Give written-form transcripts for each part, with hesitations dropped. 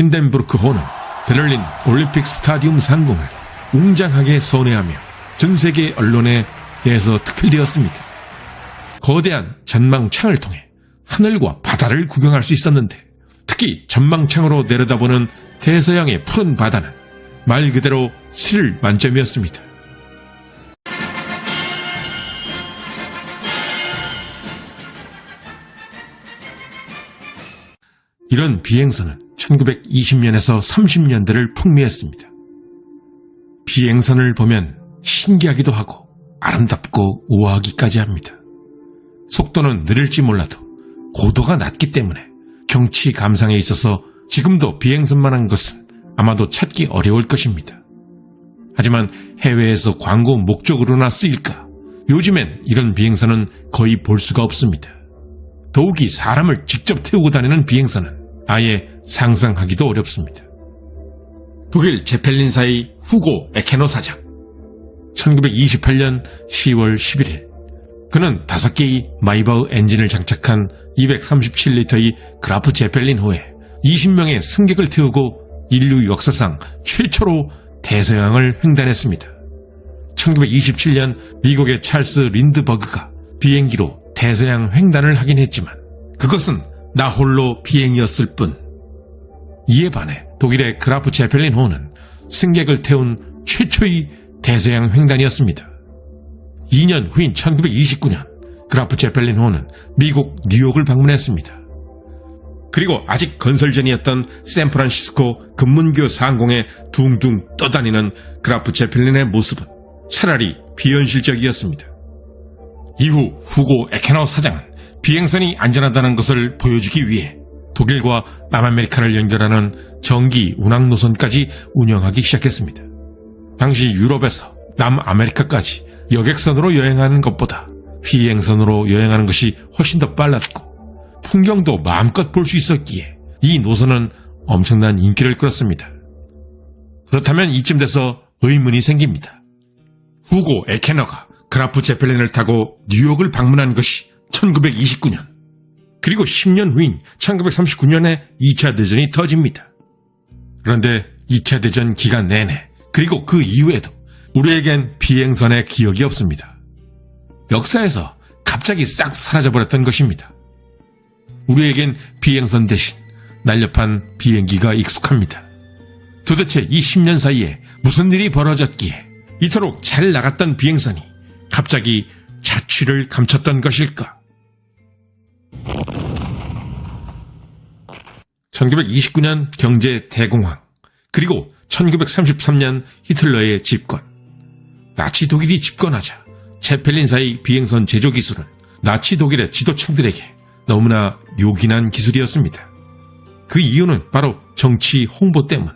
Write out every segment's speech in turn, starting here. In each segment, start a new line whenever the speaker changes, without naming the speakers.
힌덴부르크호는 베를린 올림픽 스타디움 상공을 웅장하게 선회하며 전 세계 언론에 대해서 특필되었습니다. 거대한 전망창을 통해 하늘과 바다를 구경할 수 있었는데, 특히 전망창으로 내려다보는 대서양의 푸른 바다는 말 그대로 스릴 만점이었습니다. 이런 비행선은 1920년에서 30년대를 풍미했습니다. 비행선을 보면 신기하기도 하고 아름답고 우아하기까지 합니다. 속도는 느릴지 몰라도 고도가 낮기 때문에 경치 감상에 있어서 지금도 비행선만한 것은 아마도 찾기 어려울 것입니다. 하지만 해외에서 광고 목적으로나 쓰일까? 요즘엔 이런 비행선은 거의 볼 수가 없습니다. 더욱이 사람을 직접 태우고 다니는 비행선은 아예 상상하기도 어렵습니다. 독일 제펠린사의 후고 에케노 사장. 1928년 10월 11일 그는 5개의 마이바흐 엔진을 장착한 237리터의 그라프 제펠린호에 20명의 승객을 태우고 인류 역사상 최초로 대서양을 횡단했습니다. 1927년 미국의 찰스 린드버그가 비행기로 대서양 횡단을 하긴 했지만 그것은 나홀로 비행이었을 뿐. 이에 반해 독일의 그라프 제펠린호는 승객을 태운 최초의 대서양 횡단이었습니다. 2년 후인 1929년 그라프 제펠린호는 미국 뉴욕을 방문했습니다. 그리고 아직 건설 전이었던 샌프란시스코 금문교 상공에 둥둥 떠다니는 그라프 제펠린의 모습은 차라리 비현실적이었습니다. 이후 후고 에케노 사장은 비행선이 안전하다는 것을 보여주기 위해 독일과 남아메리카를 연결하는 정기 운항 노선까지 운영하기 시작했습니다. 당시 유럽에서 남아메리카까지 여객선으로 여행하는 것보다 비행선으로 여행하는 것이 훨씬 더 빨랐고 풍경도 마음껏 볼 수 있었기에 이 노선은 엄청난 인기를 끌었습니다. 그렇다면 이쯤 돼서 의문이 생깁니다. 후고 에케너가 그라프 제펠린을 타고 뉴욕을 방문한 것이 1929년, 그리고 10년 후인 1939년에 2차 대전이 터집니다. 그런데 2차 대전 기간 내내, 그리고 그 이후에도 우리에겐 비행선의 기억이 없습니다. 역사에서 갑자기 싹 사라져버렸던 것입니다. 우리에겐 비행선 대신 날렵한 비행기가 익숙합니다. 도대체 이 10년 사이에 무슨 일이 벌어졌기에 이토록 잘 나갔던 비행선이 갑자기 자취를 감췄던 것일까? 1929년 경제 대공황, 그리고 1933년 히틀러의 집권. 나치 독일이 집권하자 제펠린사의 비행선 제조 기술은 나치 독일의 지도층들에게 너무나 요긴한 기술이었습니다. 그 이유는 바로 정치 홍보 때문.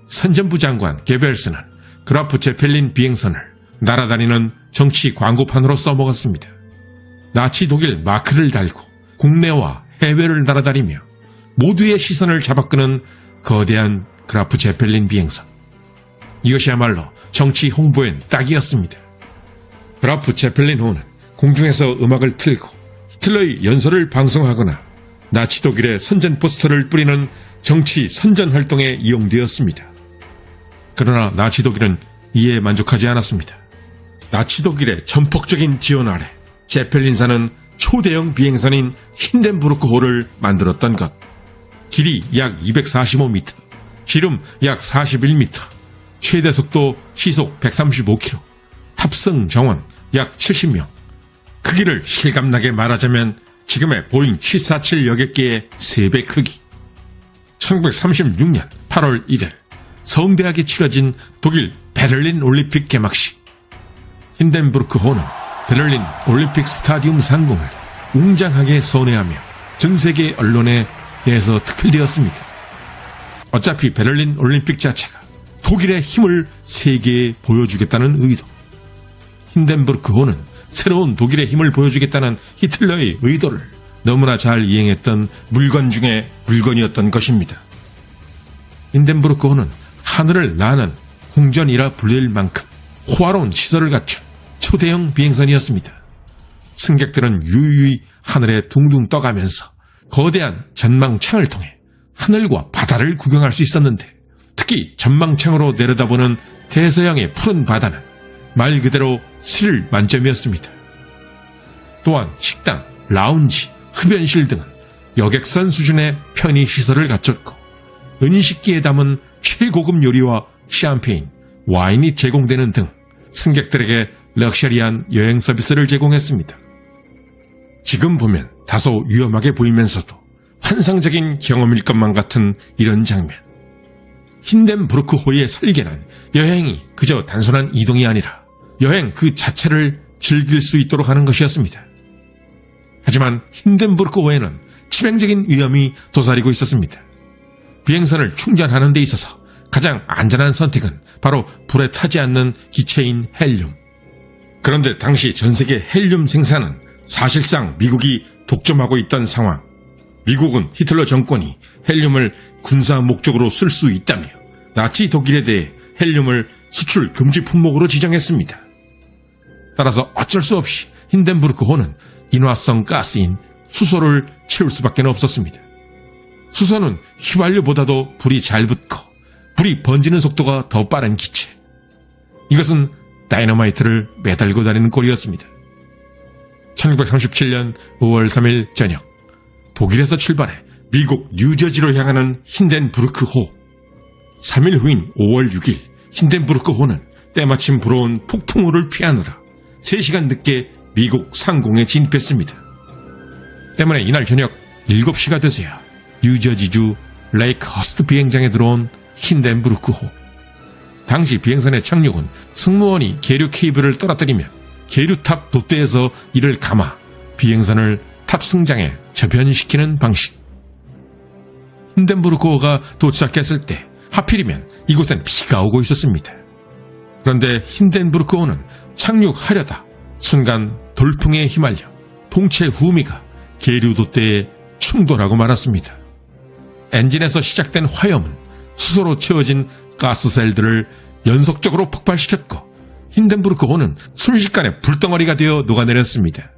선전부 장관 게벨스는 그라프 제펠린 비행선을 날아다니는 정치 광고판으로 써먹었습니다. 나치 독일 마크를 달고 국내와 해외를 날아다니며 모두의 시선을 잡아끄는 거대한 그라프 제펠린 비행선. 이것이야말로 정치 홍보엔 딱이었습니다. 그라프 제펠린호는 공중에서 음악을 틀고 히틀러의 연설을 방송하거나 나치 독일의 선전 포스터를 뿌리는 정치 선전 활동에 이용되었습니다. 그러나 나치 독일은 이에 만족하지 않았습니다. 나치 독일의 전폭적인 지원 아래 제펠린사는 초대형 비행선인 힌덴부르크호를 만들었던 것. 길이 약 245m, 지름 약 41m, 최대 속도 시속 135km, 탑승 정원 약 70명. 크기를 실감나게 말하자면 지금의 보잉 747 여객기의 3배 크기. 1936년 8월 1일 서울대학에 치러진 독일 베를린 올림픽 개막식. 힌덴부르크호는 베를린 올림픽 스타디움 상공을 웅장하게 선회하며 전 세계 언론에 대해서 특필되었습니다. 어차피 베를린 올림픽 자체가 독일의 힘을 세계에 보여주겠다는 의도. 힌덴부르크호는 새로운 독일의 힘을 보여주겠다는 히틀러의 의도를 너무나 잘 이행했던 물건 중에 물건이었던 것입니다. 힌덴부르크호는 하늘을 나는 궁전이라 불릴 만큼 호화로운 시설을 갖춘 초대형 비행선이었습니다. 승객들은 유유히 하늘에 둥둥 떠가면서 거대한 전망창을 통해 하늘과 바다를 구경할 수 있었는데 특히 전망창으로 내려다보는 대서양의 푸른 바다는 말 그대로 스릴 만점이었습니다. 또한 식당, 라운지, 흡연실 등은 여객선 수준의 편의시설을 갖췄고 은식기에 담은 최고급 요리와 샴페인, 와인이 제공되는 등 승객들에게 럭셔리한 여행 서비스를 제공했습니다. 지금 보면 다소 위험하게 보이면서도 환상적인 경험일 것만 같은 이런 장면. 힌덴부르크호의 설계는 여행이 그저 단순한 이동이 아니라 여행 그 자체를 즐길 수 있도록 하는 것이었습니다. 하지만 힌덴부르크호에는 치명적인 위험이 도사리고 있었습니다. 비행선을 충전하는 데 있어서 가장 안전한 선택은 바로 불에 타지 않는 기체인 헬륨. 그런데 당시 전세계 헬륨 생산은 사실상 미국이 독점하고 있던 상황. 미국은 히틀러 정권이 헬륨을 군사 목적으로 쓸 수 있다며 나치 독일에 대해 헬륨을 수출 금지 품목으로 지정했습니다. 따라서 어쩔 수 없이 힌덴부르크호는 인화성 가스인 수소를 채울 수밖에 없었습니다. 수소는 휘발유보다도 불이 잘 붙고 불이 번지는 속도가 더 빠른 기체. 이것은 다이너마이트를 매달고 다니는 꼴이었습니다. 1937년 5월 3일 저녁 독일에서 출발해 미국 뉴저지로 향하는 힌덴부르크호. 3일 후인 5월 6일 힌덴부르크호는 때마침 불어온 폭풍우를 피하느라 3시간 늦게 미국 상공에 진입했습니다. 때문에 이날 저녁 7시가 되서야 뉴저지주 레이크 허스트 비행장에 들어온 힌덴부르크호. 당시 비행선의 착륙은 승무원이 계류 케이블을 떨어뜨리면 계류탑 돛대에서 이를 감아 비행선을 탑승장에 저변시키는 방식. 힌덴부르크호가 도착했을 때 하필이면 이곳엔 비가 오고 있었습니다. 그런데 힌덴부르크호는 착륙하려다 순간 돌풍에 휘말려 동체 후미가 계류 돛대에 충돌하고 말았습니다. 엔진에서 시작된 화염은 수소로 채워진 가스셀들을 연속적으로 폭발시켰고 힌덴부르크호는 순식간에 불덩어리가 되어 녹아내렸습니다.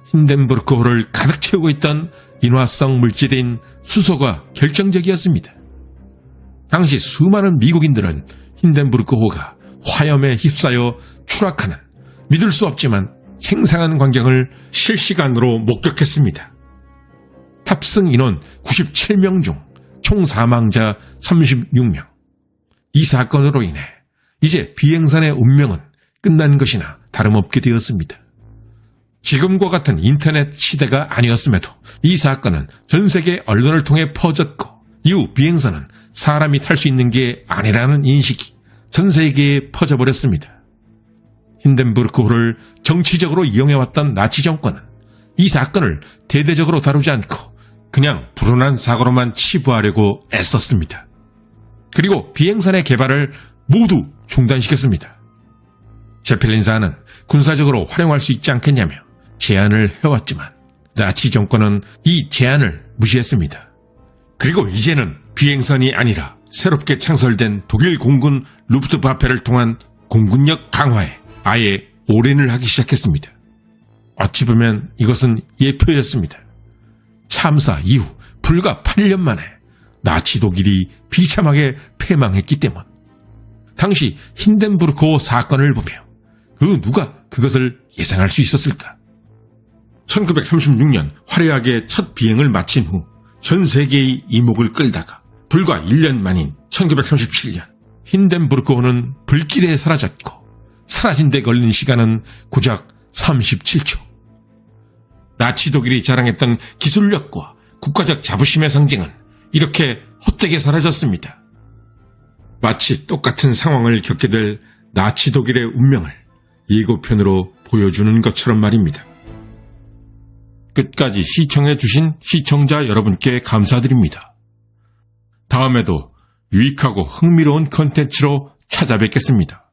힌덴부르크호를 가득 채우고 있던 인화성 물질인 수소가 결정적이었습니다. 당시 수많은 미국인들은 힌덴부르크호가 화염에 휩싸여 추락하는 믿을 수 없지만 생생한 광경을 실시간으로 목격했습니다. 탑승 인원 97명 중 총 사망자 36명. 이 사건으로 인해 이제 비행선의 운명은 끝난 것이나 다름없게 되었습니다. 지금과 같은 인터넷 시대가 아니었음에도 이 사건은 전 세계 언론을 통해 퍼졌고 이후 비행선은 사람이 탈 수 있는 게 아니라는 인식이 전 세계에 퍼져버렸습니다. 힌덴부르크호를 정치적으로 이용해왔던 나치 정권은 이 사건을 대대적으로 다루지 않고 그냥 불운한 사고로만 치부하려고 애썼습니다. 그리고 비행선의 개발을 모두 중단시켰습니다. 제펠린사는 군사적으로 활용할 수 있지 않겠냐며 제안을 해왔지만 나치 정권은 이 제안을 무시했습니다. 그리고 이제는 비행선이 아니라 새롭게 창설된 독일 공군 루프트와페를 통한 공군력 강화에 아예 올인을 하기 시작했습니다. 어찌 보면 이것은 예표였습니다. 참사 이후 불과 8년 만에 나치 독일이 비참하게 패망했기 때문. 당시 힌덴부르크호 사건을 보며 그 누가 그것을 예상할 수 있었을까? 1936년 화려하게 첫 비행을 마친 후 전 세계의 이목을 끌다가 불과 1년 만인 1937년 힌덴부르크호는 불길에 사라졌고 사라진 데 걸린 시간은 고작 37초. 나치 독일이 자랑했던 기술력과 국가적 자부심의 상징은 이렇게 헛되게 사라졌습니다. 마치 똑같은 상황을 겪게 될 나치 독일의 운명을 예고편으로 보여주는 것처럼 말입니다. 끝까지 시청해주신 시청자 여러분께 감사드립니다. 다음에도 유익하고 흥미로운 컨텐츠로 찾아뵙겠습니다.